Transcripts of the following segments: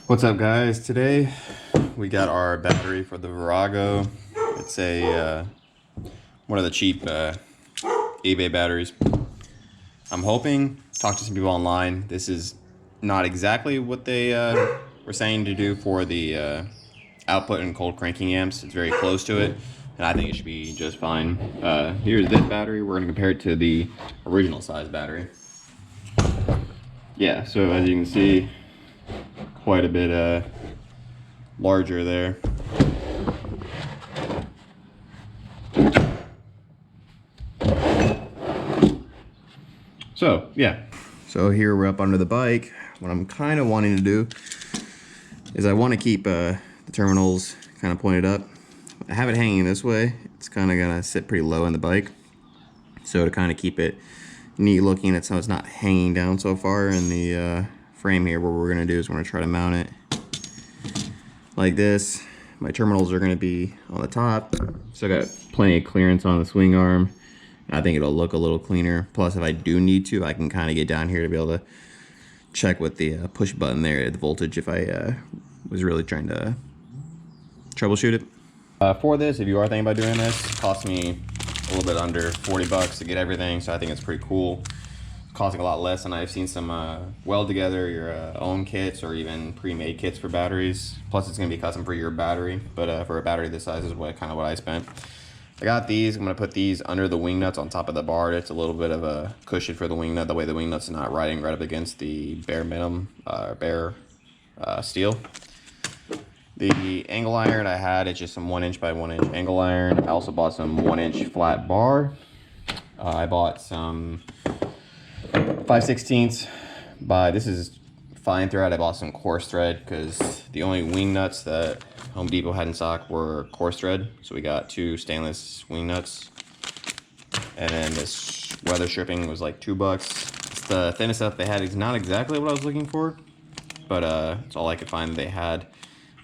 What's up, guys? Today we got our battery for the Virago. It's a one of the cheap eBay batteries. I'm hoping, talk to some people online, this is not exactly what they were saying to do for the output and cold cranking amps. It's very close to it, and I think it should be just fine. Here's this battery. We're going to compare it to the original size battery. Yeah, so as you can see, quite a bit larger there. So yeah, so here we're up under the bike. What I'm kind of wanting to do is I want to keep the terminals kind of pointed up. I have it hanging this way. It's kind of gonna sit pretty low in the bike, so to kind of keep it neat looking, so it's not hanging down so far in the frame here, what we're gonna do is we're gonna try to mount it like this. My terminals are gonna be on the top, so I got plenty of clearance on the swing arm. I think it'll look a little cleaner. Plus, if I do need to, I can kind of get down here to be able to check with the push button there the voltage if I was really trying to troubleshoot it. For this, if you are thinking about doing this, it cost me a little bit under 40 bucks to get everything, so I think it's pretty cool. It's costing a lot less than I've seen some weld together your own kits or even pre-made kits for batteries. Plus, it's going to be custom for your battery, but for a battery this size is kind of what I spent. I got these. I'm going to put these under the wing nuts on top of the bar. It's a little bit of a cushion for the wing nut. That way the wing nut's not riding right up against the bare minimum, steel. The angle iron I had, it's just some 1" by 1" angle iron. I also bought some 1" flat bar. I bought some 5/16 by, this is fine thread. I bought some coarse thread because the only wing nuts that Home Depot had in stock were coarse thread. So we got 2 stainless wing nuts. And then this weather stripping was like $2. It's the thinnest stuff they had. It's not exactly what I was looking for, but it's all I could find they had.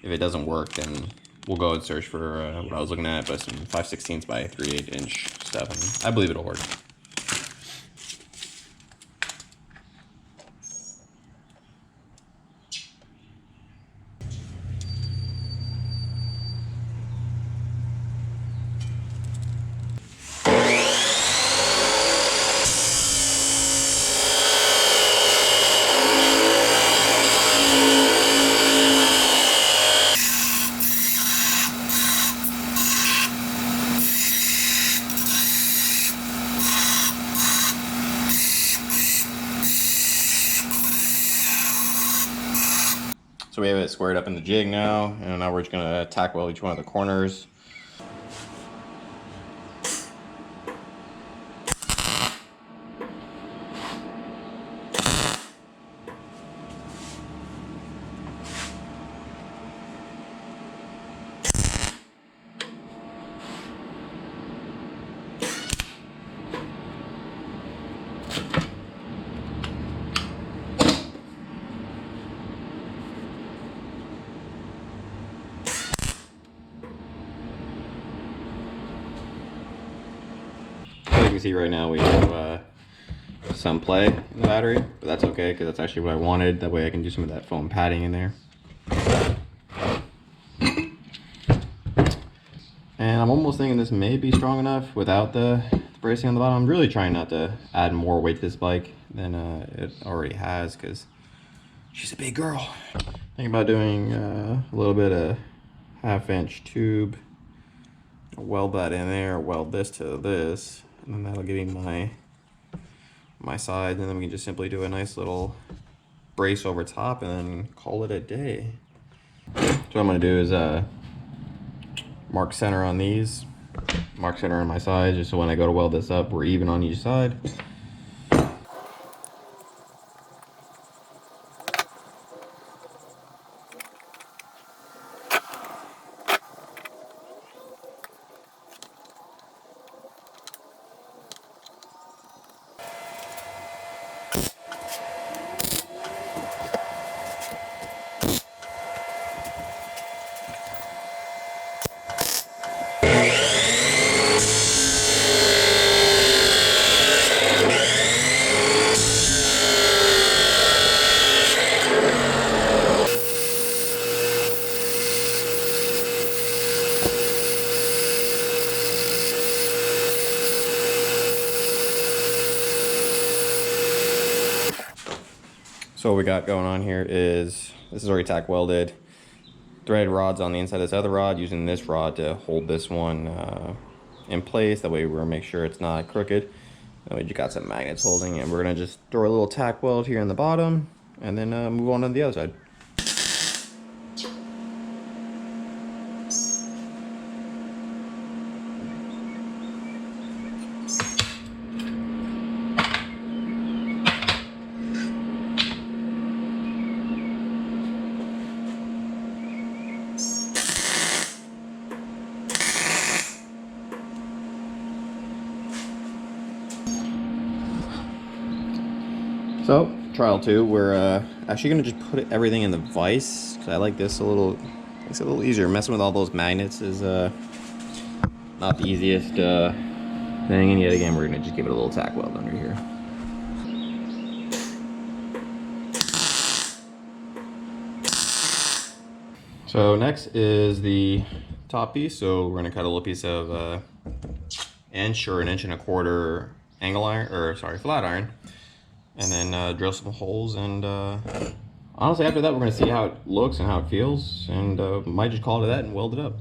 If it doesn't work, then we'll go and search for what I was looking at, but some 5/16 by 3/8" stuff, and I believe it'll work. So we have it squared up in the jig now, and now we're just gonna tack weld each one of the corners. As you can see right now, we have some play in the battery, but that's okay because that's actually what I wanted. That way I can do some of that foam padding in there. And I'm almost thinking this may be strong enough without the bracing on the bottom. I'm really trying not to add more weight to this bike than it already has because she's a big girl. Thinking about doing a little bit of 1/2" tube. Weld that in there, weld this to this, and then that'll give me my side, and then we can just simply do a nice little brace over top and then call it a day. So what I'm gonna do is mark center on these, mark center on my side, just so when I go to weld this up, we're even on each side. So what we got going on here is, this is already tack welded. Threaded rods on the inside of this other rod, using this rod to hold this one in place. That way we're gonna make sure it's not crooked. That way you got some magnets holding, and we're gonna just throw a little tack weld here in the bottom, and then move on to the other side. So, trial 2, we're actually going to just put everything in the vise, because I like this a little, it's a little easier. Messing with all those magnets is not the easiest thing, and yet again, we're going to just give it a little tack weld under here. So next is the top piece, so we're going to cut a little piece of inch or 1.25 inch angle iron, or sorry, flat iron. And then drill some holes, and honestly after that we're going to see how it looks and how it feels, and might just call it that and weld it up.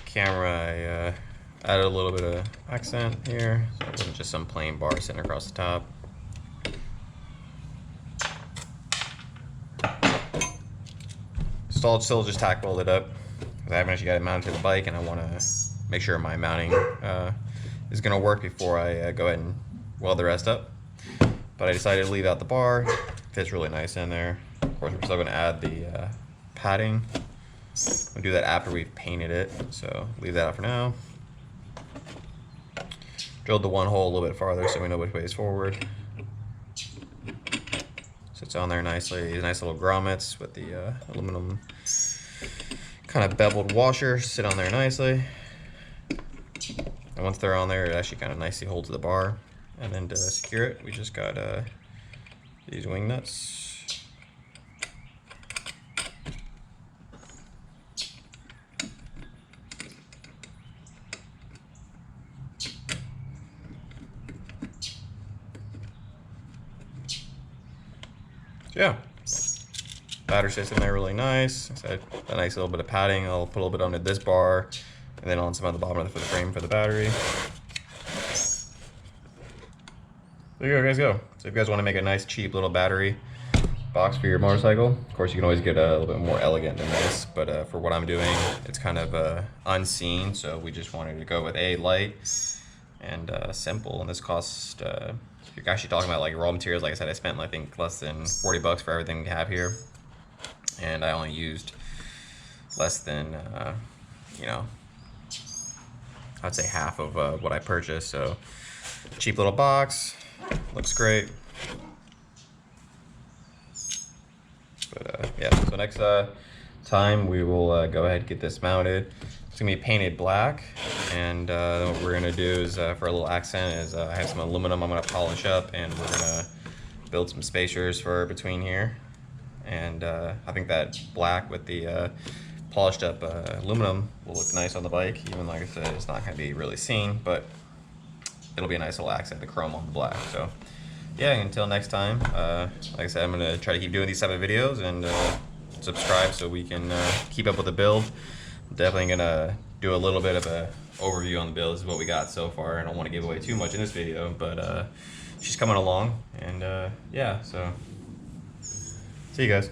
Camera, I added a little bit of accent here, so it wasn't just some plain bar sitting across the top. Still just tack welded up, because I haven't actually got it mounted to the bike, and I want to make sure my mounting is going to work before I go ahead and weld the rest up. But I decided to leave out the bar. Fits really nice in there. Of course, we're still going to add the padding. We'll do that after we've painted it, so leave that out for now. Drilled the one hole a little bit farther so we know which way is forward. Sits on there nicely. These nice little grommets with the aluminum kind of beveled washer sit on there nicely. And once they're on there, it actually kind of nicely holds the bar. And then to secure it, we just got these wing nuts. Yeah, battery sits in there really nice. So a nice little bit of padding. I'll put a little bit under this bar, and then on some at the bottom of the frame for the battery. There you guys go. So if you guys want to make a nice cheap little battery box for your motorcycle, of course you can always get a little bit more elegant than this, but for what I'm doing, it's kind of unseen, so we just wanted to go with light and simple, and this cost you're actually talking about like raw materials, like I said, I spent I think less than 40 bucks for everything we have here, and I only used less than you know, I'd say half of what I purchased. So cheap little box, looks great. But yeah, so next time we will go ahead and get this mounted. It's gonna be painted black, and what we're gonna do is for a little accent is I have some aluminum I'm gonna polish up, and we're gonna build some spacers for between here. And I think that black with the polished up aluminum will look nice on the bike. Even like I said, it's not gonna be really seen, but it'll be a nice little accent, the chrome on the black. So yeah, until next time, like I said, I'm gonna try to keep doing these type of videos, and subscribe so we can keep up with the build. I'm definitely gonna do a little bit of a overview on the build. This is what we got so far. I don't want to give away too much in this video, but she's coming along, and yeah, so see you guys.